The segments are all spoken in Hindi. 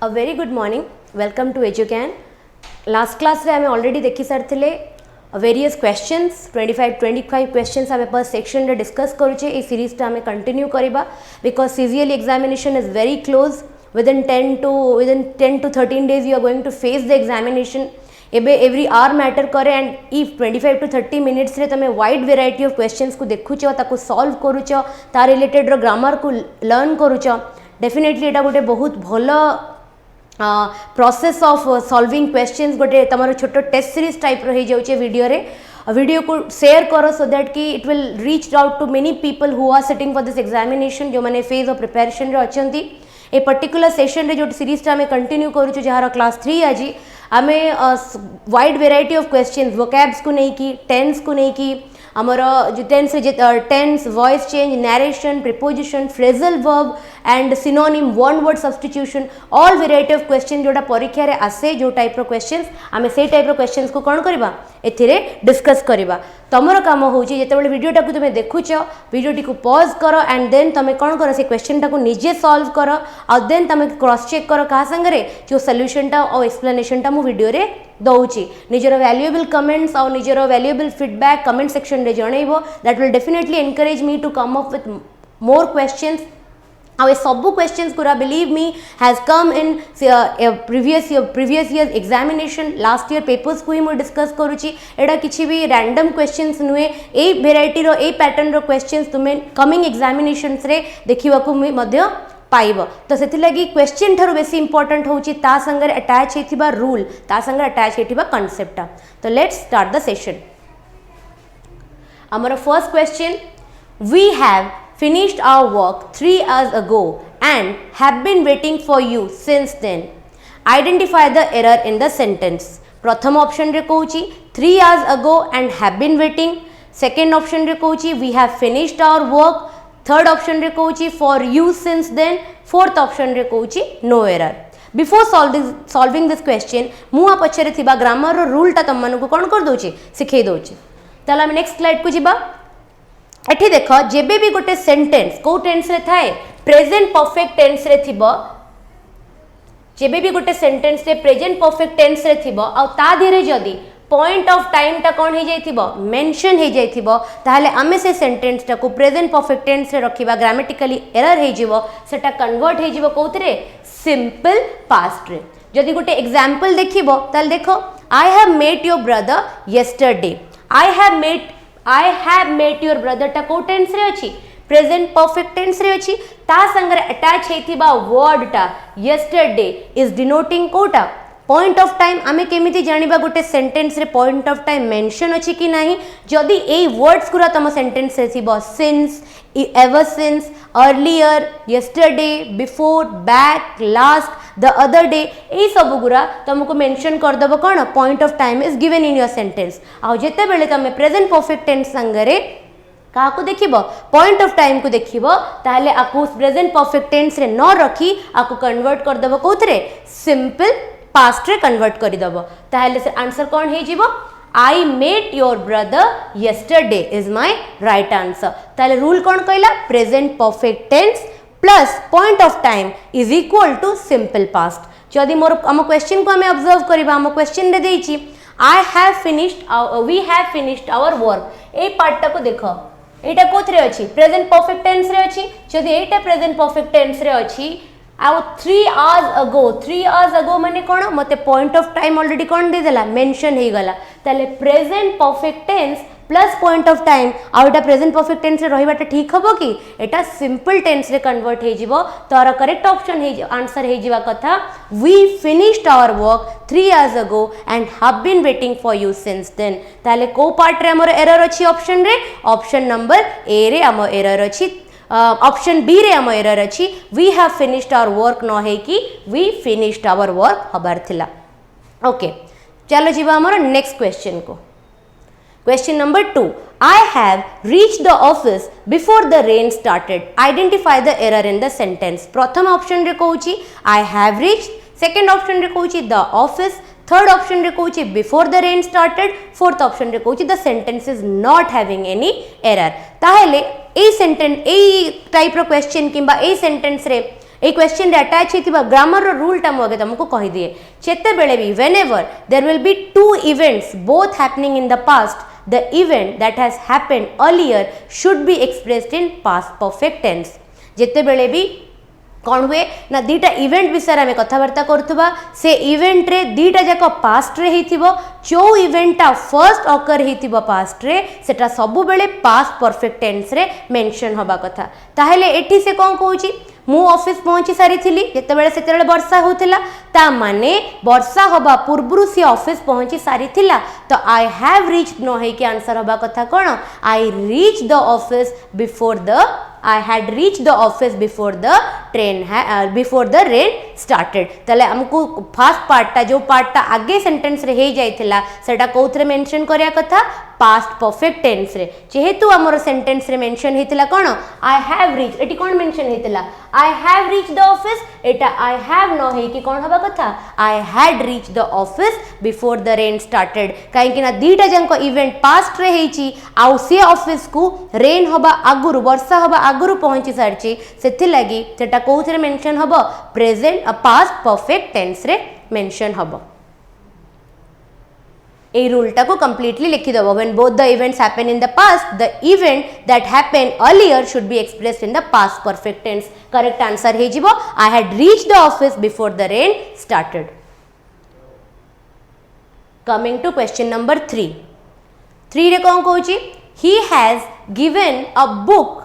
A very good morning. Welcome to EduCan. Last class रे हमें already देखी सारथिले various questions 25 questions हमें per section रे discuss करूचे ए series टा हमें continue करिबा because CGL examination is very close. Within 10 to 13 days you are going to face the examination. एबे every hour matter करे and if 25 to 30 minutes रे तमे wide variety of questions को देखुचो ताको solve करूचो ता related रो grammar को learn करूचो definitely एटा गोटे बहुत भलो प्रोसेस ऑफ सॉल्विंग क्वेश्चंस गोटे तमरो छोटो टेस्ट सीरीज टाइप रो हे जाउचे वीडियो को शेयर करो सो दैट कि it will reach out to many people who are sitting for this examination जो माने फेज ऑफ प्रिपरेशन रे अछंती ए पर्टिकुलर सेशन रे जो सीरीज टा में कंटिन्यू करूछु जहार क्लास 3 आज आमे wide variety of questions vocabs को नहीं की टेंस को नहीं की आमर जो tense voice change narration preposition phrasal verb and synonym one word substitution all variety of question जोटा परीक्षा रे आसे जो टाइप रो क्वेश्चंस आमे से टाइप रो क्वेश्चंस को कोन करबा एथिरे डिस्कस करबा तमरो काम होउची जेतेबेले वीडियोटा को तुमे देखुचो वीडियोटी को पॉज करो एंड देन तमे कोन करो से क्वेश्चन टा को निजे सॉल्व करो और देन तमे क्रॉस चेक करो का संगरे जो सॉल्यूशन टा और एक्सप्लेनेशन टा मु वीडियो रे दउची निजरो वैल्यूएबल कमेंट्स और निजरो वैल्यूएबल फीडबैक कमेंट सेक्शन रे जणैबो that will definitely encourage me to come up with more questions Now, a सबू questions पूरा believe me has come in previous years examination last year papers को ही मैं discuss करूची एडा किसी भी random questions नुए ए variety रो ए pattern रो questions तुम्हें coming examinations रे देखिवा को मध्य पाइब तो से लगी क्वेश्चन ठारू बेसी इंपोर्टेंट होची ता संगे अटैच हेथिबा रूल ता संगे अटैच हेथिबा कांसेप्ट तो लेट्स स्टार्ट द सेशन हमर first question we have finished our work 3 hours ago and have been waiting for you since then. Identify the error in the sentence. प्रथम ऑप्शन रे कहूची 3 hours ago and have been waiting. Second option रे कहूची we have finished our work. Third option रे कहूची for you since then. Fourth option रे कहूची no error. Before solving this question मुआ पछरे थिबा ग्रामर रो रूल ता तम मानू को कोन कर दोची सिखै दोची तला हम नेक्स्ट स्लाइड को जिबा एठी देखो जेबे भी गोटे सेंटेंस को टेंस रे थाए प्रेजेंट परफेक्ट टेंस रे थिबो जेबे भी गोटे सेंटेंस रे प्रेजेंट परफेक्ट टेंस रे थिबो आ ता धीरे जदी पॉइंट ऑफ टाइम टा कोन हे जाइथिबो मेंशन हे जाइथिबो ताहले आमे से सेंटेंस टा को प्रेजेंट परफेक्ट टेंस रे रखिबा ग्रामेटिकली एरर हे जिवो सेटा कन्वर्ट हे जिवो कोथरे सिंपल पास्ट रे जदी गोटे एग्जांपल देखिबो ताल देखो I have met your brother yesterday I have met your brother टा को टेंस रे अछि प्रेजेंट परफेक्ट टेंस रे अछि ता संगे अटैच हेथिबा वर्ड टा यस्टरडे इज डिनोटिंग कोटा पॉइंट ऑफ टाइम आमे केमिति जानिबा गोटे सेंटेंस रे पॉइंट ऑफ टाइम मेंशन अछि कि नाही जदी ए वर्ड्स कुरा तम सेंटेंस रे थिबो since ever since earlier yesterday before back last the other day ए सब गुरा तुमको मेंशन कर दबो कोन point of time is given in your sentence आ जेते बेले तमे प्रेजेंट परफेक्ट टेंस संगरे का को देखिबो पॉइंट ऑफ टाइम को देखिबो ताहले आकु प्रेजेंट परफेक्ट टेंस रे न रखी आकु कन्वर्ट कर दबो कोथरे सिंपल पास्ट रे कन्वर्ट करि दबो ताहले से आंसर कोन हे जिवो I met your brother yesterday is my right answer ताहले रूल कोन कहला present perfect tense plus point of time is equal to simple past जदि मोर हम क्वेश्चन को हमें ऑब्जर्व करिबा हम क्वेश्चन रे देइची we have finished our work ए पार्ट टा को देखो एटा कोथरे अछि प्रेजेंट परफेक्ट टेंस रे अछि जदि एटा प्रेजेंट परफेक्ट टेंस रे अछि आउ 3 hours ago माने कोन मते पॉइंट ऑफ टाइम ऑलरेडी कोन दे देला मेंशन हे गला ताले present perfect tense plus point of time आउ एटा प्रेजेंट परफेक्ट टेंस रे रहिबाटा ठीक हबो कि एटा सिंपल टेंस रे कन्वर्ट हे जिवो तोर करेक्ट ऑप्शन हे आंसर हे जिवा कथा we finished our work 3 hours ago and have been waiting for you since then ताले को पार्ट रे हमर एरर अछि ऑप्शन रे ऑप्शन नंबर ए रे हमर एरर अछि ऑप्शन बी रे हम एरर अछि we have finished our work न है कि वी फिनिश्ड आवर वर्क हबार थिला ओके चलो जीवा हमर नेक्स्ट क्वेश्चन को question number 2 I have reached the office before the rain started identify the error in the sentence प्रथम ऑप्शन रे कहूची I have reached second option रे कहूची द ऑफिस थर्ड ऑप्शन रे कहूची before the rain started fourth option रे कहूची the sentence is not having any error ताहेले ए सेंटेंस ए टाइप रो क्वेश्चन किंबा ए सेंटेंस रे ए क्वेश्चन रे अटैच हेतिबा ग्रामर रो रूल टा मगे तुमको कहि दिए जेते बेले भी whenever there will be two events both happening in the past the event that has happened earlier should be expressed in past perfect tense जेते बेले भी कौन हुए ना दीटा इवेंट विषय आम कथबार्ता करुवा से इवेंट रे दीटा जाक पास्ट रे हिथिबो जो इवेंटा फर्स्ट अकर हिथिबो पास्ट रे सेटा सबु बेले पास्ट परफेक्ट टेंस रे मेंशन होबा कथा ताहेले एठी से कोन कहूची मु ऑफिस पहुंची सारी थिली जेते बेले सेते बेले वर्षा होतिला ता माने वर्षा होबा पूर्वरु से ऑफिस पहुंची सारी थिला तो आई हैव रीच्ड नो है कि आंसर होबा कथा कोन I reach the office before the I had reached the office before the before the rain started तले हमको फर्स्ट पार्ट ता जो पार्ट ता आगे सेंटेंस रे हे जाइथिला सेटा कोथरे मेंशन करिया कथा पास्ट परफेक्ट टेंस रे जेहेतु हमर सेंटेंस रे मेंशन हेतिला कोन आई हैव रीच एटी कोन मेंशन हेतिला I have reach the office एटा आई हैव न हे कि कोन होबा कथा I had reach the office before the rain started काहे कि ना दीटा जंको इवेंट पास्ट रे हेची आउ से ऑफिस को रेन होबा आगुरु वर्षा होबा आगुरु पहुंची सारची सेथि लागि सेटा कोथरे मेंशन हबो प्रेजेंट पास्ट परफेक्ट टेंस रे मेंशन हबो ए रूल टा को कंप्लीटली लिखि दबो when both the events happen in the past the event that happen earlier should be expressed in the past perfect tense correct answer हे जिवो I had reached the office before the rain started coming to question number 3 रे कोन कहूची he has given a book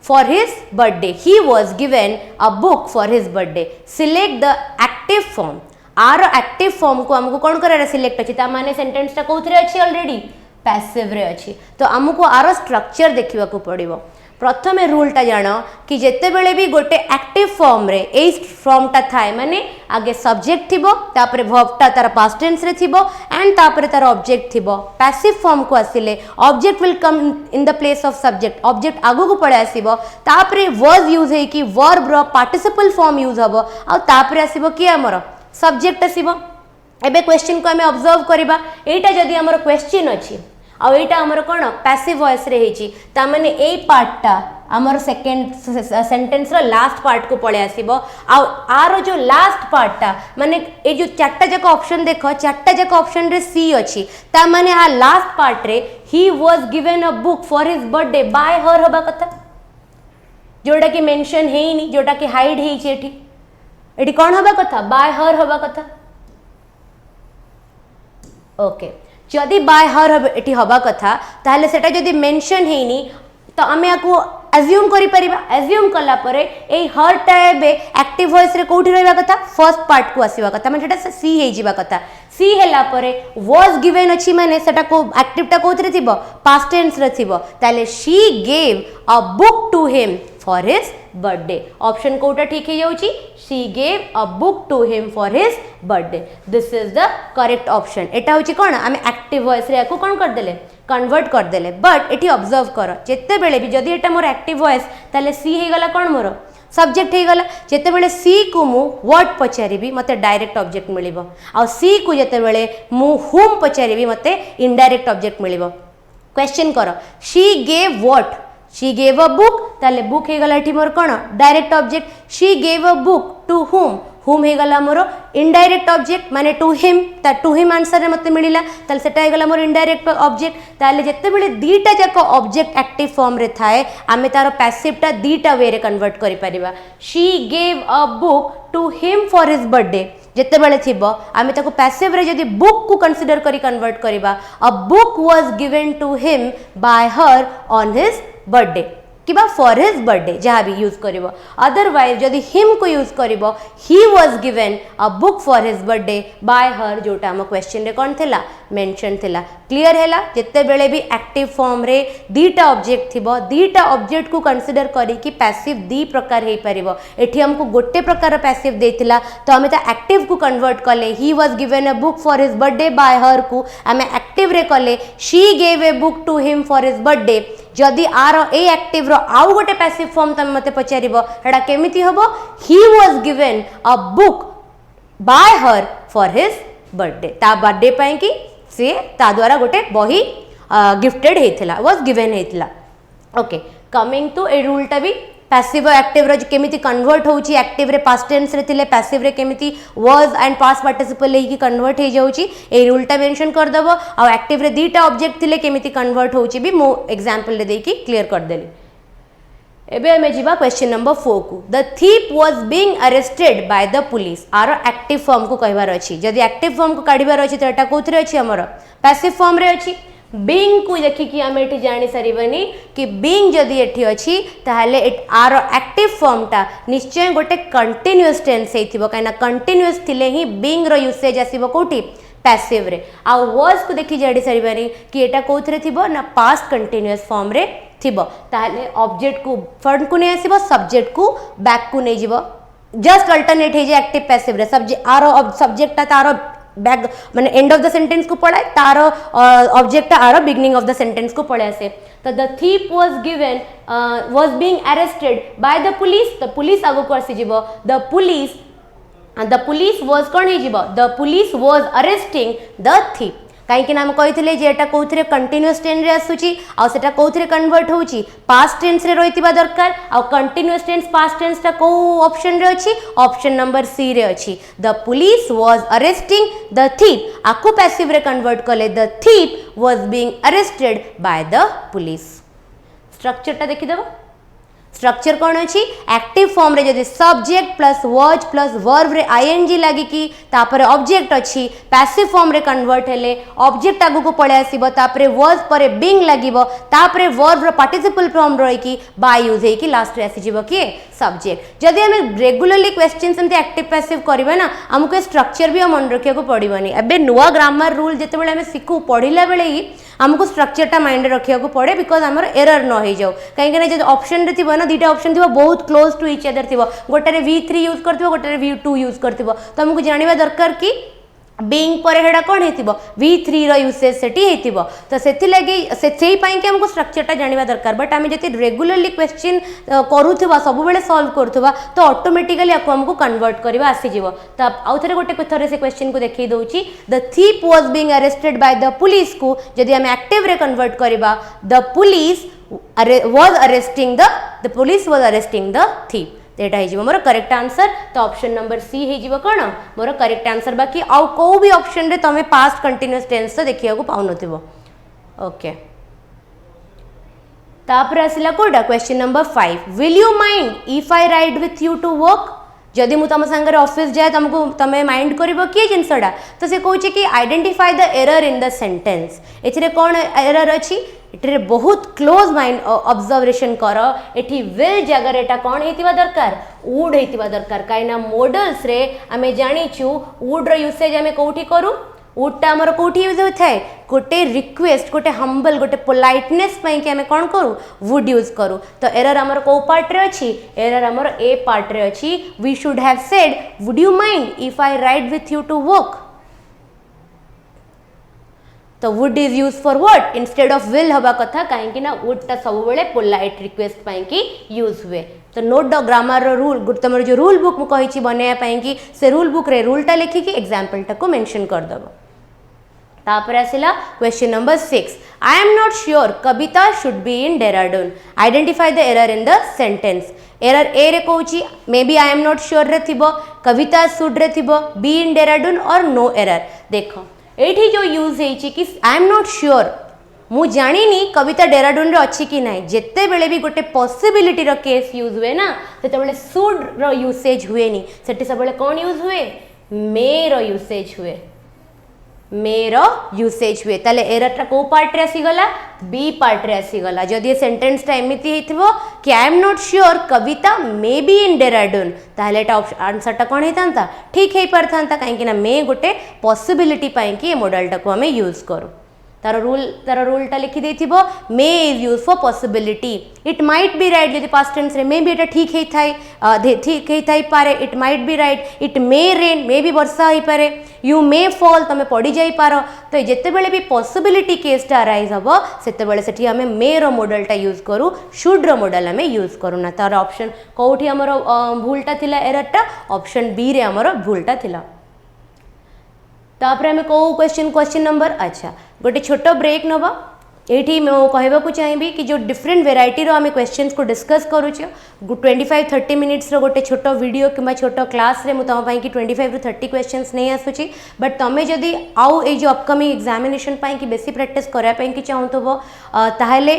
for his birthday he was given a book for his birthday select the active form आर एक्टिव फॉर्म को हमको कौन करे सिलेक्ट अच्छी माने सेंटेंस टा कोथरे अच्छी ऑलरेडी पैसिव रे अच्छी तो हमको आर स्ट्रक्चर देखा पड़ो प्रथमे रूल टा जान कि जेते बेले भी गोटे एक्टिव फॉर्म रे ए फॉर्म टा थाए माने आगे सब्जेक्ट थिबो तापरे वर्ब टा तार पास्ट टेंस रे थिबो एंड तापरे तार ऑब्जेक्ट थिबो पैसिव फॉर्म को आसिले object will come in the place of subject object आगो को पळे आसीबो तापरे वर्ब यूज हे कि वर्ब रो पार्टिसिपल फॉर्म यूज हबो आ तापरे आसीबो कि हमर सब्जेक्ट आसीबो एबे क्वेश्चन को हमें ऑब्जर्व करबा एटा जदी हमर क्वेश्चन अछि आ एटा हमर कोन पैसिव वॉइस रे हेची ता माने ए पार्ट टा हमर सेकंड सेंटेंस रो लास्ट पार्ट को पळे आसीबो आ आरो जो लास्ट पार्ट टा माने ए जो चारटा जक ऑप्शन देखो चारटा जक ऑप्शन रे सी अछि ता माने आ लास्ट पार्ट रे ही was given a book for his birthday by हर होबा कथा जोटा कि मेंशन हेनी जोटा कि हाइड हेची एठी एटी कौन हवा कथा बाय हर हवा कथा ओके जदि बाय हर एटी हवा कथा ताहले सेटा जदि मेंशन हेनी तो आमे आको एज्यूम करि परिबा एज्यूम कला परे ए हर टाइम एक्टिव वॉइस रे कोठी रहबा कथा फर्स्ट पार्ट को आसीबा कथा माने सेटा सी हे जिबा कथा सी हेला परे वाज गिवन अछि माने सेटा को एक्टिव टा कोथरे थिबो पास्ट टेंस रे थिबो ताले she gave a book to him for his birthday option कोटा ठीक है जाउची she gave a book to him for his birthday this is the correct option एटा होची कोन आमे एक्टिव वॉइस रे को कोन कर देले कन्वर्ट कर देले बट एटी ऑब्जर्व कर जेते बेले भी जदी एटा मोर एक्टिव वॉइस ताले सी हे गला कोन मोर सब्जेक्ट हे गला जेते बेले सी को मु वर्ड पचारिबी मते डायरेक्ट ऑब्जेक्ट मिलिबो आ सी को जेते बेले मु हुम पचारिबी मते इनडायरेक्ट ऑब्जेक्ट मिलिबो क्वेश्चन करो she gave what she gave a book ताले बुक हे गला एठी मोर कोन direct object she gave a book to whom हे गला मोर इनडायरेक्ट ऑब्जेक्ट माने टू हिम आंसर रे मते मिलिला ताले सेटा हे गला मोर इनडायरेक्ट ऑब्जेक्ट ताले जेते बेले दीटा जाक ऑब्जेक्ट एक्टिव फॉर्म रे थाए आमे तार पैसिव टा दीटा वे रे कन्वर्ट करि परिबा she gave a book to him for his birthday जेते बेले थिबो आमे ताको पैसिव रे जदी बुक को कंसीडर करी कन्वर्ट करिबा a book was given to him by her on his birthday किबा फॉर हिज बर्थडे जहाँ भी यूज करिवो अदरवाइज जदि हिम को यूज करिवो he was given a book for his birthday by her जोटा हम क्वेश्चन रे कोन थिला मेंशन थिला क्लियर हैला जेते बेले भी एक्टिव फॉर्म रे दीटा ऑब्जेक्ट थिबो दीटा ऑब्जेक्ट को कंसीडर करी कि पैसिव दी प्रकार हे परिवो एठी हमको गोटे प्रकार पैसिव देथिला तो हमें ता एक्टिव को कन्वर्ट कले ही was given a book for his birthday by her को हमें एक्टिव रे कले she gave a book to him for his birthday जदि आर ए एक्टिव रो आउ गोटे पैसिव फॉर्म तमे मते पचारिबो हेडा केमिति हबो he was given a book by her for his birthday ता बर्थडे पई कि से ता द्वारा गोटे बही गिफ्टेड हेथिला वाज गिवन हेथिला ओके कमिंग टू ए रूल टा भी पैसिव एक्टिव रो केमिति कन्वर्ट होउची एक्टिव रे पास्ट टेंस रे थिले पैसिव रे केमिति वाज एंड पास्ट पार्टिसिपल लेकी कन्वर्ट हे जाउची ए रूल टा मेंशन कर दबो आ एक्टिव रे दीटा ऑब्जेक्ट थिले केमिति कन्वर्ट होउची भी मो एग्जांपल रे देकी क्लियर कर देली। एबे हमें जीवा क्वेश्चन नंबर 4 को the thief was being arrested by the police आर एक्टिव फॉर्म को कहबार अछि जदी एक्टिव फॉर्म को काढिबार अछि त एटा कोथरे अछि हमर पैसिव फॉर्म रे अछि बीइंग को देखि कि हम एठी जानि सरिबनी कि बीइंग जदी एठी अछि ताहाले इट आर एक्टिव फॉर्म टा निश्चय गोटे कंटीन्यूअस टेंस हेतिबो काइना कंटीन्यूअस थिले ही बीइंग रो यूसेज आसीबो कोठी पैसिव रे आ वाज को देखि जानि सरिबनी कि एटा कोथरे थिबो ना पास्ट कंटीन्यूअस फॉर्म रे थिबो ताहाले ऑब्जेक्ट को फ्रंट को नै आसीबो सब्जेक्ट को बैक को नै जीवो जस्ट अल्टरनेट हे जे एक्टिव पैसिव रे सब्जेक्ट आरो सब्जेक्ट ता तारो बैक माने एंड ऑफ द सेंटेंस को पढ़ाए तारो ऑब्जेक्ट आरो बिगिनिंग ऑफ द सेंटेंस को पढ़े आसे तो the thief was given was being arrested by the police the police आगो को आसी जीवो द पुलिस वाज कोन हे जीवो the police was arresting the thief कहीं नाम कही जे एटा कोथरे कंटीन्यूअस टेंस रे आसुची आ सेटा कोथरे कन्वर्ट होउची पास्ट टेंस रे रहितिबा दरकार आ कंटीन्यूअस टेंस पास्ट टेंस ता को ऑप्शन रे अछि ऑप्शन नंबर सी रे अछि the police was arresting the thief आकु पैसिव रे कन्वर्ट कले the thief was being arrested by the police structure ता देखि देबो स्ट्रक्चर कौन अच्छी एक्टिव फॉर्म रे जदि subject plus verb plus verb रे आईएनजी लागी कि तापरे ऑब्जेक्ट अच्छी पैसिव फॉर्म रे कन्वर्ट हेले ऑब्जेक्ट आगु को पळे आसीबो तापरे वर्ब परे बीइंग लागिबो तापरे वर्ब रो पार्टिसिपल फॉर्म रही कि बाय यूज हे कि लास्ट रे आसी जीवो कि सब्जेक्ट जदि हम रेगुलरली क्वेश्चन सेमते एक्टिव पैसिव करबे ना हमको स्ट्रक्चर भी मन रखिया को पड़िबनी एबे नुवा ग्रामर रूल जते बेले हम सिखु पढिला बेले ही हमको स्ट्रक्चर टा माइंड रखिया को पड़े बिकॉज हमर एरर न हो जाओ कहीं ना जब ऑप्शन रे थिबो ना दीटा ऑप्शन थिबो बहुत क्लोज टू ईच अदर थिबो गोटे V3 यूज करथिबो गोटे V2 यूज करथिबो तो हमको जानिबा दरकार कि बीइंग पर हेडा कोन हेतिबो V3 रो यूसेज सेठी हेतिबो तो सेथि लागि सेई पई के हमको स्ट्रक्चर टा जानिबा दरकार बट हम जति रेगुलरली क्वेश्चन करूथबा सब बेले सॉल्व करथबा तो ऑटोमेटिकली आपको हमको कन्वर्ट करबा आसी जीवो तो आउ थरे गोटे थरे से क्वेश्चन को देखि दउची the thief was being arrested by the police को जदि हम एक्टिव रे कन्वर्ट करबा the police was arresting the police was arresting the thief तेटा हे जीवो मोर करेक्ट आंसर तो ऑप्शन नंबर सी हे जीवो कोन मोर करेक्ट आंसर बाकी आउ को भी ऑप्शन रे तमे पास्ट कंटीन्यूअस टेंस तो देखिया को पाउ नथिबो ओके तापर आसिला कोडा question number 5 will you mind if I ride with you to work जदि मु तम संगे ऑफिस जाए तुमको तमे माइंड करिवो कि जिंसडा तो से कहूची कि identify the error in the sentence एथिरे कोन एरर अछि एठरे बहुत क्लोज माइंड ऑब्जर्वेशन कर एठी विल जगह एटा कोन हेतिबा दरकार वुड हेतिबा दरकार काइना मॉडल्स रे हमें जानिछु वुड रो यूसेज हमें कोठी करू वुड हमर कोठी यूज होथाय गोटे रिक्वेस्ट गोटे हम्बल गोटे पोलाइटनेस पई कि हमें कोन करू वुड यूज करू तो एरर हमर को पार्ट रे अछि एरर हमर ए पार्ट रे अछि we should have said would you mind if I ride with you to work तो would is use for what instead of will हवा कथा कहीं ना वुड टा सब बेले पोलाइट रिक्वेस्ट पई कि यूज हुए तो नोट द ग्रामर रो रूल तुम जो रूल बुक मु कहि छी बनया पई कि से रूल बुक रे रूल टा लिखि कि एग्जांपल टा को मेंशन कर दबो तापर आसिला question number 6 I am not sure Kavita should be in Dehradun identify the error in the sentence error ए रे कहूची may be I am not sure रे थिबो कविता शुड रे थिबो बी इन डेराडून और नो एरर देखो एठी जो यूज हेची कि आई एम नॉट श्योर मु जानिनी कविता डेराडून रे अछि कि नाही जेते बेले भी गोटे पॉसिबिलिटी रो केस यूज हुए ना तेते बेले शुड रो यूसेज हुए नी सेठी सब बेले कोन यूज हुए मे रो यूसेज हुए मेरो यूसेज हुए ताले एरर टा को पार्ट रे आसी गला बी पार्ट रे आसी गला जदि ये सेंटेंस टा एमिति हेथिबो कि आई am not sure Kavita may be in Dehradun ताले एटा आंसर टा कोन हेतांता ठीक हे परथांता काहे कि ना मे गोटे पॉसिबिलिटी पई कि ए मॉडल टा को हमें यूज करू तार रूल टा लिखि देथिबो may is use for possibility it might be right जदि पास्ट टेंस रे मे बी एटा ठीक हे थाई पारे it might be right it may rain may be वर्षा हे पारे यू मे फॉल तमे पड़ी जाई पारो तो जेते बेले भी पॉसिबिलिटी केस टा अराइज हबो सेते बेले सेठी हमें मे रो मॉडल टा यूज करू शुड रो मॉडल हमें यूज करू ना तार ऑप्शन कोठी हमरो भूल टा थिला एरर टा ऑप्शन बी रे हमरो भूल टा थिला तापर हमें को क्वेश्चन नंबर अच्छा गोटे छोटो ब्रेक नबा एठी मैं कहवाक चाहिए कि जो डिफरेंट वेराइटी रो आम क्वेश्चंस को डिस्कस करुचे 25-30 मिनिट्स रो गोटे छोट वीडियो कि छोट क्लास रे तुम कि 25-30 क्वेश्चंस नहीं आसूची बट तुम्हें जदि आउ ए जो अपकमिंग एग्जामिनेशन कि बेसी प्रैक्टिस कराया कि चाहूब ताहले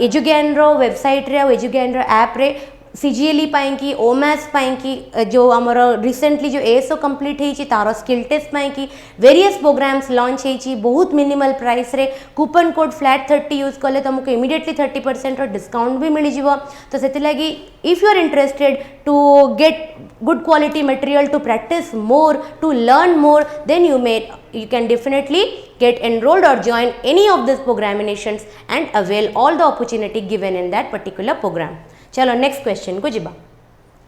एजुज्ञान रो वेबसाइट रे एजुज्ञान रो ऐप रे CGLE पाई कि ओमैथ्स पाई कि जो आमर रिसेंटली जो ASO कंप्लीट होती तार स्किल टेस्ट पाई कि वेरियस प्रोग्राम्स लॉन्च होती बहुत मिनिमल प्राइस रे कूपन कोड फ्लैट 30 यूज कले तुमको इमिडिएटली 30% डिस्काउंट भी मिल जाव तो से लगी if you are interested to get good quality material to practice more to learn more then you can definitely get enrolled or join any of these programations and avail all the opportunity given in that particular program. चलो नेक्स्ट क्वेश्चन को जीवा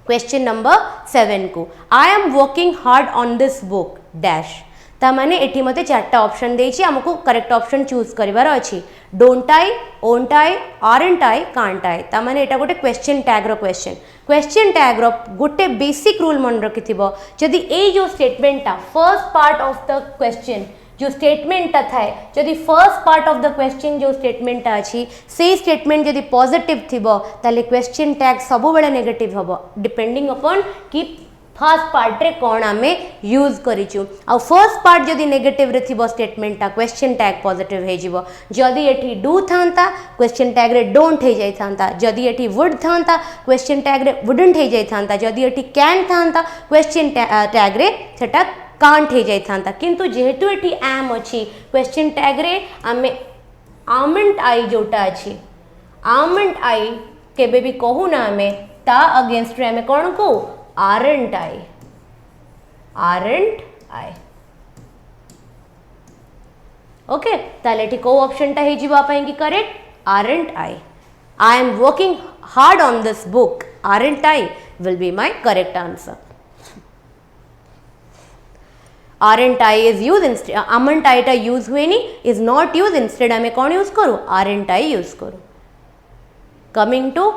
क्वेश्चन नंबर 7 को I am working hard on this book dash तामाने एठी मते चारटा ऑप्शन देछि हमको करेक्ट ऑप्शन चूज करिवार अछि don't I won't I aren't I can't I तामाने एटा गोटे क्वेश्चन टैग रो क्वेश्चन टैग रो गोटे बेसिक रूल मन रखिथिबो जदि ए जो स्टेटमेंटा first part of the question जो स्टेटमेंटा थाए जदि first part of the question जो स्टेटमेंटा अछि से स्टेटमेंट जदि पॉजिटिव थिबो ताले क्वेश्चन टैग सब बेले नेगेटिव हबो डिपेंडिंग अपॉन कि फर्स्ट पार्ट रे कोन आमे यूज करिचु आ फर्स्ट पार्ट जदि नेगेटिव रे थिबो स्टेटमेंटा क्वेश्चन टैग पॉजिटिव हे जिवो जदि एठी डू थांता क्वेश्चन टैग रे डोंट हे जाई थांता जदि एठी वुड थांता क्वेश्चन टैग रे वुडंट हे जाई थांता जदि एठी कैन थांता क्वेश्चन टैग रे सेटा कांट हे जाई थांता किंतु जेहेतु एठी एम अछि क्वेश्चन टैग रे आमे आमंट आई जोटा अछि आमंट आई केबे भी कहू ना आमे ता अगेंस्ट रे आमे कोन को आरंट आई ओके ताले एठी को ऑप्शन ता हे जिवा पई कि correct aren't I am working hard on this book aren't I will be my correct answer aren't I is use instead amn't I टा यूज हुए नी इज नॉट यूज इंस्टेड आमे कौन यूज करूँ आरंट आई यूज करूँ coming to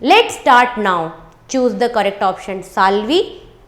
let start now choose the correct option shall we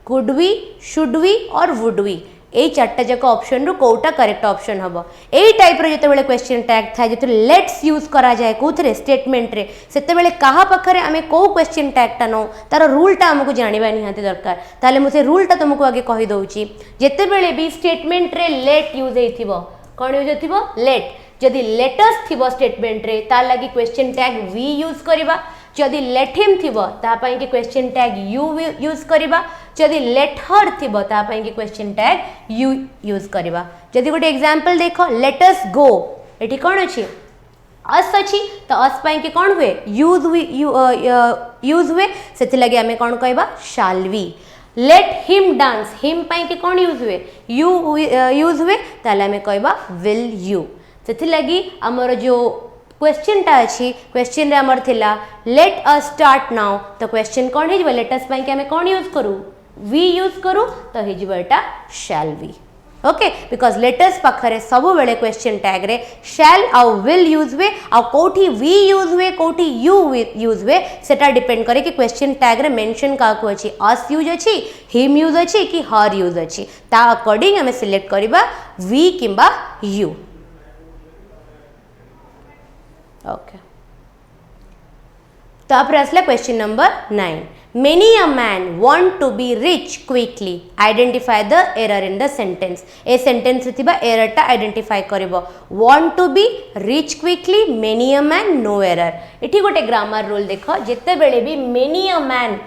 could we should we or would we ए चार्टा जाक ऑप्शन रु कोटा करेक्ट ऑप्शन हबो ए टाइप रो जते बेले क्वेश्चन टैग था जते लेट्स यूज करा जाए कोथरे स्टेटमेंट रे सेते बेले कहा पाखरे आमे को क्वेश्चन टैग टा नो तार रूल टा हमको जानिबा निहाते दरकार ताले मु से रूल टा तुमको आगे कहि दउची जते बेले भी स्टेटमेंट रे लेट यूज हेथिबो कोन यूज हेथिबो लेट जदि लेटस थिबो स्टेटमेंट रे ता लागि क्वेश्चन टैग वी यूज करिबा जदि लेट हिम थिबो ता पई कि क्वेश्चन टैग यू यूज करिबा जदि लेट हर थिबो ता पई कि क्वेश्चन टैग यू यूज करिबा जदि गोटे एग्जांपल देखो लेट अस गो एठी कोन अछि अस अछि तो अस पई कि कोन हुए यूज हुए सेति लागि हमें कोन कहबा shall we let him dance him पई कि कोन यूज हुए यू यूज हुए ताले हमें कहबा विल यू सेति लागि हमर जो क्वेश्चन टा अछि क्वेश्चन रे हमर थिला लेट अस स्टार्ट नाउ तो क्वेश्चन कोन हे जबे लेट अस पई कि हमें कोन यूज करू वी यूज करू तो हे जबे एटा shall we okay because let us पाखरे सब बेले क्वेश्चन टैग रे शैल आ विल यूज हुए आ कोठी वी यूज हुए कोठी यू यूज हुए सेटा डिपेंड करे कि क्वेश्चन टैग रे मेंशन का को अछि अस यूज अछि हिम यूज अछि कि हर यूज अछि ता अकॉर्डिंग हमें सिलेक्ट करबा वी किंबा यू ओके तापर आसला question number 9 many a man want to be rich quickly identify the error in the sentence ए सेंटेंस थिबा एरर टा आइडेंटिफाई करबो want to be rich quickly many a man no error एठी गोटे ग्रामर रूल देखो जेते बेले भी मेनी अ मैन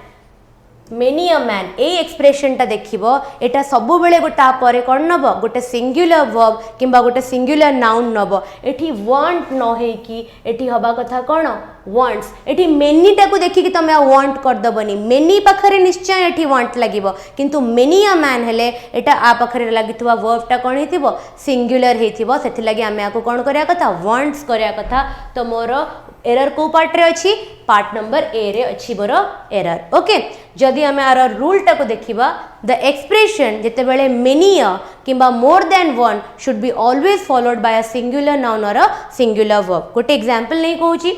ए एक्सप्रेशन टा देखिबो एटा सब बेले गोटा परे कोन नबो गोटे सिंगुलर वर्ब किंबा गोटे सिंगुलर नाउन नबो एठी वांट न हे कि एठी हबा कथा कोन वांट्स एठी मेनी टा को देखि कि तमे वांट कर दबनी मेनी पखरे निश्चय एठी वांट लागिबो किंतु मेनी अ मैन हेले एटा आ पखरे लागितबा वर्ब टा कोन हेतिबो सिंगुलर हेतिबो सेति लागि हमें आको कोन करिया कथा वांट्स करिया कथा तो मोर एरर को पार्ट रे अछि पार्ट नंबर ए रे अछि बोर एरर ओके जदि हमें आर रूल टा को देखिबा द एक्सप्रेशन जेते बेले मेनी किंबा more than one should be always followed by a singular noun और अ सिंगुलर वर्ब गोटे एग्जांपल नहीं कहूची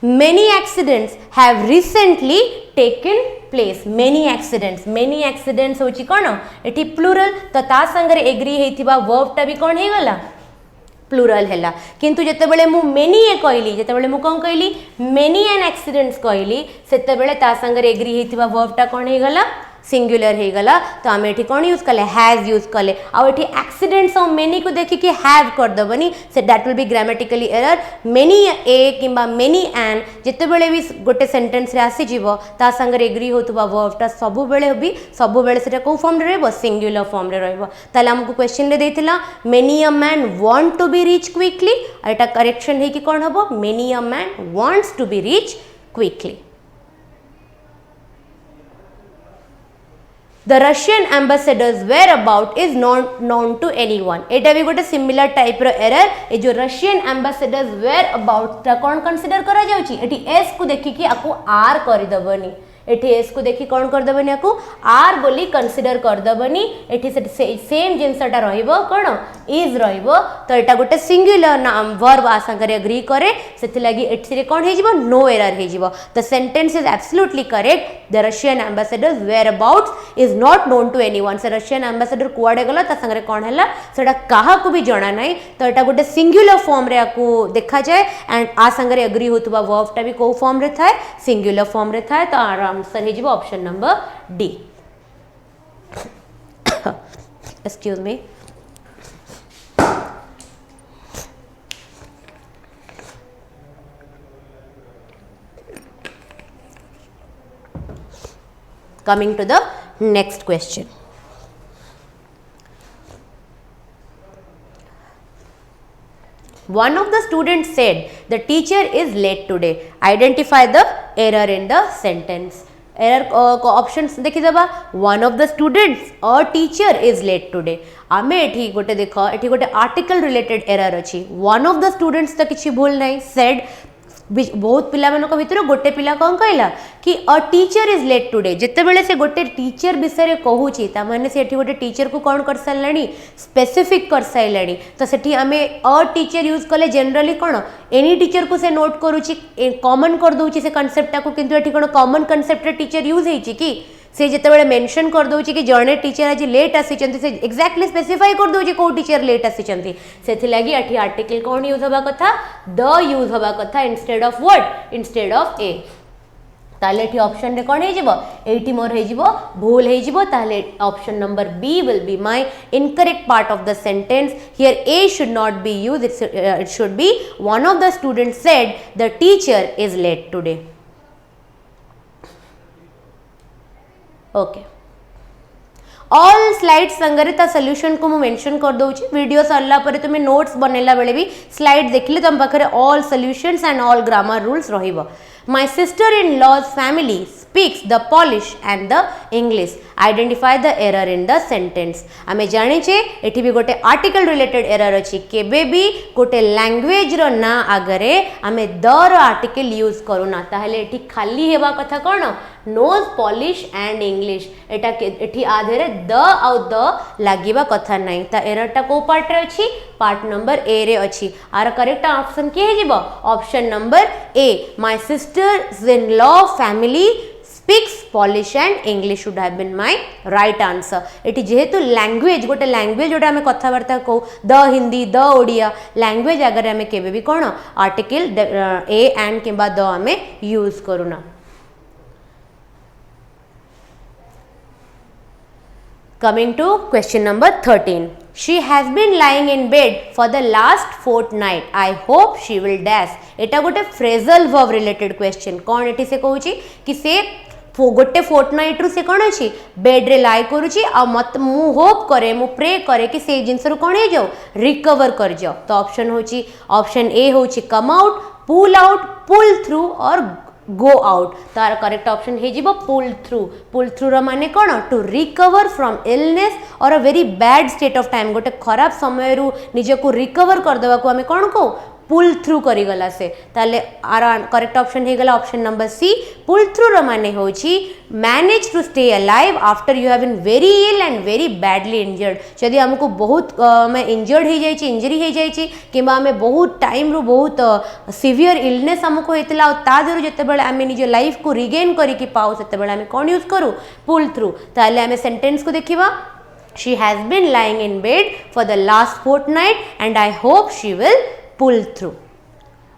many accidents have recently taken place many accidents होची कोन एठी प्लूरल तो ता संगे एग्री हेतिबा वर्ब टा भी कोन हे गला प्लूरल है किंतु जितेबले मु मेनी ए कहली जितेबले मु कौन कहली मेनी एन एक्सीडेंट्स कहली सेतेबले ता संगे एग्री होइतिबा वर्बटा कौन हो गला सिंगुलर हो गला तो आम ये कौन यूज कले हैज यूज कले आउ ये एक्सीडेंट्स और मेनी को देखिए हैव करदेवनी से that will be grammatically error many a कि मेनी एन जिते बड़े भी गोटे सेंटेंस रे आसीजिवो ता संगे एग्री होतुबा वर्बटा सबु बेले सेटा को फॉर्म रे रहबो सिंगुलर फॉर्म रे रहबो ताले हमको क्वेश्चन रे देथिला many a man want to be rich quickly एटा करेक्शन है कि कोन हबो many a man wants to be rich quickly The Russian ambassador's whereabout is not known to anyone. एटा भी गोटे सिमिलर टाइप रो एरर ए जो रशियन एम्बेसडर्स whereabout ता कौन कंसीडर करा जाउची एटी एस को देखि कि आको आर करि दबनी एटी एस को देखि कौन कर दबनी आको आर बोली कंसीडर कर दबनी एटी सेम जिनसटा रहइबो कोन इज रहइबो तो एटा गोटे सिंगुलर नाम वर्ब आ संगे एग्री करे सेति लागि एटी रे कौन हे जिवो नो एरर हे जिवो the sentence is absolutely correct the Russian ambassadors whereabouts is not known to anyone से रशियन एम्बेसडर कुआडे गला ता संगे कौन हैला सेटा काहा को भी जणा नै तो एटा गोटे सिंगुलर फॉर्म रे आको देखा जाए एंड आ संगे एग्री होतबा वर्बटा भी को फॉर्म रे थाए सिंगुलर फॉर्म रे थाए तो आंसर है जिवो option number D excuse me coming to the next question one of the students said the teacher is late today identify the error in the sentence error options देखि दबा one of the students a teacher is late today आमे एठी गोटे देख एठी गोटे आर्टिकल रिलेटेड एरर अछि one of the students त किछि भूल नै said बहुत पिला मानक भितर गोटे पिला कौन कहला कि a teacher is late today जिते बेले से गोटे टीचर विषय कहूची ता माने से एठी गोटे टीचर को कौन कर सारलानी स्पेसिफिक कर साइलानी तो सेठी आमे अ टीचर यूज कले जनरली कौन एनी टीचर को से नोट करूची कॉमन कर दोची से कांसेप्ट को किंतु एठी कौन कॉमन कांसेप्ट टीचर यूज हेची कि से जिते मेंशन कर दौची कि जड़े टीचर आज लेट आसी से एक्जाक्टली स्पेसिफाई कर दौची कौ टीचर लेट आसी से लगी एठी आर्टिकल कौन यूज हवा कथा द यूज हवा कथा instead of what instead of ए ताले एठी ऑप्शन रे कौन हे जिवो एठी मोर हे जिवो भूल हे जिवो ताले option number B will be my incorrect part of the sentence here a should not be used it should be one of the students said the teacher is late today okay all slides संगरे ता सॉल्यूशन को मु मेंशन कर दोची वीडियो सरला परे तुमे नोट्स बनेला बेले भी स्लाइड देखिले तुम पाखरे all solutions and all grammar rules रहिबो my sister in law's family speaks the Polish and the English identify the error in the sentence आमे जाने छे एठी भी गोटे आर्टिकल रिलेटेड एरर अछि केबे भी गोटे लैंग्वेज रो ना आगरे आमे द रो आर्टिकल यूज करूना ताहले एठी खाली हेबा कथा कोन नोज पॉलिश एंड इंग्लिश एटा एठी आधे रे द आउ द लागिबा कथा नै ता एरर टा को पार्ट रे अछि पार्ट नंबर ए रे अछि आर करेक्ट ऑप्शन के हेजिबो option number A my sister's in law family speaks Polish and English should have been my right answer eighty जेहेतु लैंग्वेज गोटे लैंग्वेज जोटा हमें कथबार्ता को the Hindi the Odia language अगर हमें केबे भी कोन आर्टिकल ए एंड किबा द हमें use करूना coming to question number 13 she has been lying in bed for the last fortnight I hope she will dash एटा गोटे phrasal verb related question कोन एटी से कहूची कि से गोटे फोर्टनाइट रु से कौन अच्छी बेड रे लाई करुची आ मत मु होप करे मु प्रे करे कि से जिनस रु कौन हो जाओ रिकवर कर जाओ तो ऑप्शन होची ऑप्शन ए होची कम आउट पुल थ्रू और गो आउट तार करेक्ट ऑप्शन हे जिवो पुल थ्रू रो माने कोन टू रिकवर फ्रॉम इलनेस और a very bad state of time गोटे खराब समय रु निजे को रिकवर कर देबा को हमें कोन को पुल थ्रू करी गला से ताले आर करेक्ट ऑप्शन हे गला option number C pull through रो माने होची manage to stay alive after you have been very ill and very badly injured जदि हमको बहुत में इंजर्ड हो जाइए इंजरी हो जाइए कि हमें बहुत टाइम रू बहुत सीवियर इलनेस हमको होता ता दर जिते आम निज लाइफ को रिगेन करके पाऊ से आम कौन यूज करूँ पुल थ्रू ताले आम सेंटेंस को देखा She has been lying in bed for the last fortnight and I hope she will pull through.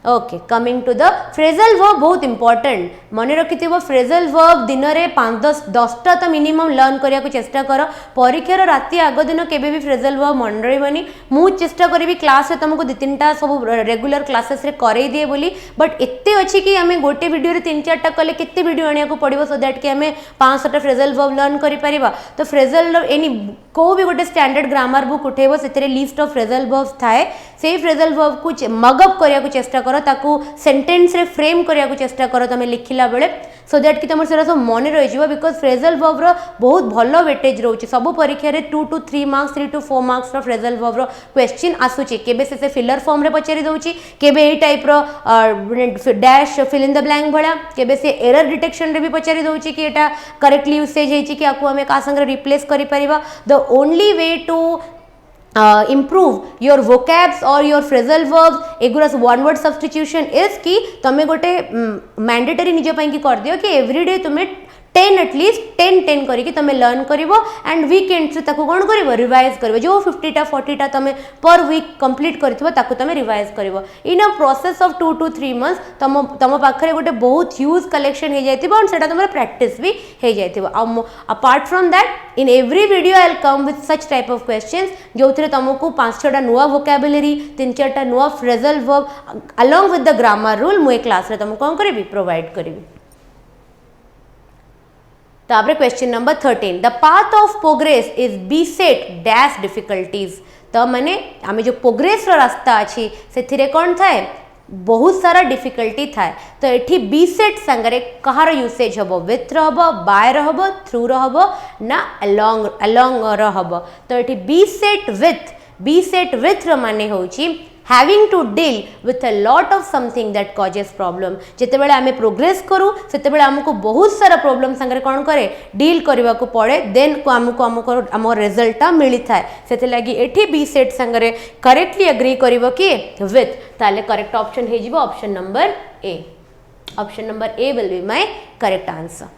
Okay coming to the phrasal verb बहुत इंपोर्टेंट मन रखि फ्रेजल वर्ब दिन में 5-10टा तो मिनिमम लर्न करने को चेष्टा कर परीक्षार राति आग दिन केबे भी फ्रेजल वर्ब मन रही मु चेष्टा करी क्लास तुमको 2-3टा सब रेगुलर क्लासेस रे करई दिए बोली बट एत्ते अच्छी कि आम गोटे वीडियो 3-4टा कले केते वीडियो आने को पड़ो सो दैट कि आम 500टा फ्रेजल वर्ब लर्न कर पारिबा तो फ्रेजल एनी को भी गोटे स्टैंडर्ड ग्रामर बुक उठेबो से लिस्ट ऑफ फ्रेजल वर्ब्स थाए से फ्रेजल वर्ब को मगअप करने को चेष्टा कर ताकू सेंटेंस रे फ्रेम करने को चेष्टा कर तुम लिखिला बेले सो दैट कि तुम से सब मन रही बिकज फ्रेजल वर्ब रो बहुत भल वेटेज रोचे सब परीक्षा रे 2 to 3 मार्क्स 3 to 4 मार्क्स रो फ्रेजल वर्ब रो क्वेश्चन आसुची केबे से फिलर फॉर्म रे पचारि दउची केबे ए टाइप रो dash fill in the blank भला केबे से एरर डिटेक्शन रे भी पचारि दउची कि एटा करेक्टली यूसेज हेची कि आकु हमें का संग रिप्लेस करि परिबा the only way to improve your vocabs or your phrasal verbs एगुरा one word substitution is कि तमें गोटे mandatory निज पई कि कर दियो कि everyday तुम्हें 10 एटलिस्ट 10 करके तुम लर्न कर एंड वीकेंड से ताको कौन कर रिवाइज कर जो 50टा 40टा तुम पर वीक कंप्लीट कर रिवाइज कर in a process of 2 to 3 months तुम पाखे गोटे बहुत ह्यूज कलेक्शन हो जाए तुम प्रैक्टिस भी हो जाए apart from that in every video I will come with such type of questions जो तुमको 5-6टा नुआ वोकैबुलरी 3-4टा नुआ phrasal verb along with the grammar rule मुझे क्लास तुमको कौन करी प्रोवाइड करी तापर question number 13 the path of progress is beset dash difficulties तो माने आम जो प्रोग्रेस रास्ता अच्छी से कौन थाए बहुत सारा डिफिकल्टी थाए तो ये बीसेट संगरे कहार यूसेज हम विथ रब बाय रब थ्रू रब ना अलोंग रब तो ये बीसेट विथ माने होची having to deal with a lot of something that causes problem जिते बेले आमे प्रोग्रेस करू सेते बेले हमको बहुत सारा प्रॉब्लम संगे कौन करे डील करबा को पड़े देन को हमको हम रिजल्ट मिली थाए सेते लागि एठी बी सेट संगे करेक्टली एग्री करबो कि विथ ताले करेक्ट ऑप्शन हे जिवो option number A will be my correct answer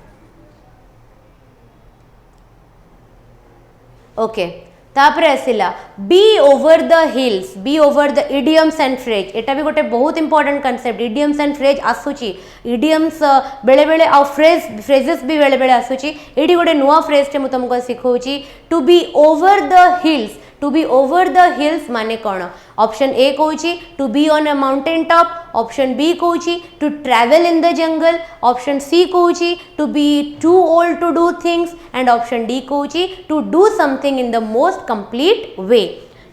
okay तापर आसला B over the hills B over the idioms and phrase एटा भी गोटे बहुत important concept idioms and phrase आसुची इडियम्स बेले बेले आ फ्रेजेस भी बेले बेले आसुची एटी गोटे नुआ फ्रेज टे मु तुमको सिखौची to be over the hills to be over the hills माने कौन ऑप्शन ए कहूँ to be on a mountain top option B कहूँ to travel in the jungle option C कहूँ to be too old to do things and option D कहूँ to do something in the most complete way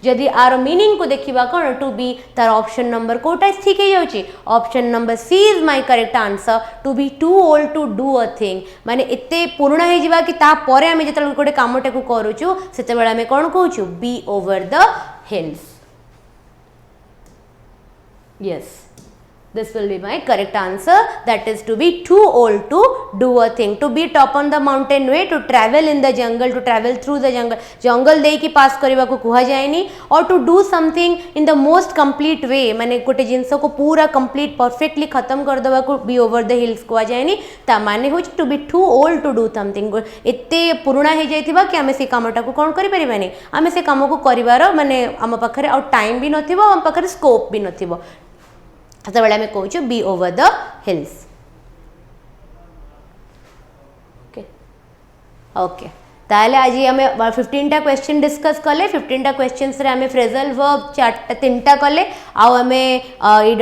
जदि आर मीनिंग को देखा कौन टू बी तार ऑप्शन नंबर कोटा ठीक है जाऊँगी option number C is my correct answer to be too old to do a thing माने एते पुराना हो जावा कि तापर आम जो गोटे कामटा को करूँ से आम कौन कहूँ be over the hills yes this will be my correct answer that is to be too old to do a thing to be top on the mountain way to travel in the jungle to travel through the jungle दे की पास करबा को कुहा जाएनी और to do something in the most complete way माने गोटे जिंस को पूरा कंप्लीट परफेक्टली खत्म कर देबा को be over the hills कुहा जाएनी ता माने हो to be too old to do something एते पुराना हो जाइथिबा कि आमे से कामटा को कोन करि परिबानी आमे से काम को करिवार माने आम पाखरे और टाइम भी नथिबो आम पाखरे स्कोप भी नथिबो तो बड़ा मैं कहूँ be over the hills okay okay ताले आज आम 15टा क्वेश्चन डिस्कस कले 15टा क्वेश्चन रे आम फ्रेजल वर्ब 3टा कले आम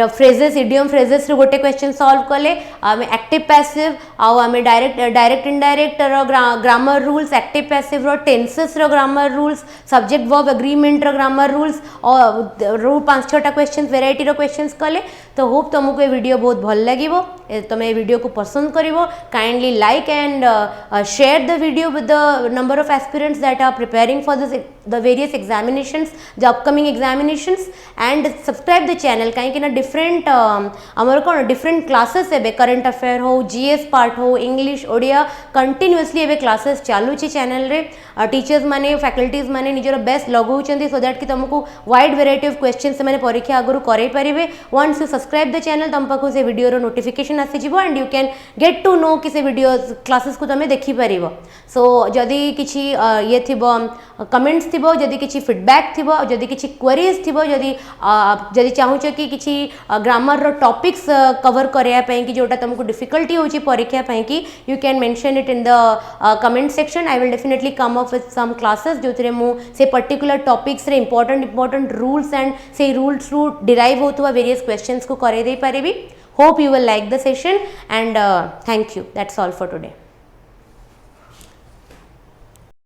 फ्रेजेस इडियम फ्रेजेस रे गोटे क्वेश्चन सॉल्व कले आम एक्टिव पैसिव आम direct indirect grammar rules active passive रो टेंसेस रो grammar rules subject verb agreement रो ग्रामर रूल्स और 5-6टा क्वेश्चन वेराइटी रो क्वेश्चंस कले तो होप तुमको ये वीडियो बहुत भल लगे तुम ये वीडियो को पसंद करिवो kindly like and share the video with the number of aspirants that are preparing for the various examinations the upcoming examinations and subscribe the channel कहीं ना different अमर कौन different classes है current affair हो GS part हो English ओडिया continuously एवं classes चालू ची channel रे टीचर्स माने फैकल्टीज माने निजर बेस्ट लगाउछन्ती सो दैट कि तुमको वाइड वेराइटी ऑफ क्वेश्चन से माने परीक्षा आगु करे परिबे once you subscribe the channel तुम पाखु से वीडियो रो नोटिफिकेशन आसी जिवो and you can get to know कि से वीडियो क्लासेस को तुम देखि परिबो। सो जदि किछि ये थिबो कमेंट्स थिबो, जदि किछि फीडबैक थिबो, जदि किछि क्वेरीज थिबो, जदि चाहूछ कि किछि ग्रामर रो टॉपिक्स कवर करिया पई कि जोटा तुमको डिफिकल्टी होची परीक्षा पई कि you can mention it in the comment section. I will definitely come up with some classes जो मु से पर्टिकुलर टॉपिक्स रे इंपोर्टेंट रूल्स एंड से रूल्स रु डिराइव होतुवा वेरियस क्वेश्चंस को करे दे पारेबी। Hope you will like the session and thank you. That's all for today.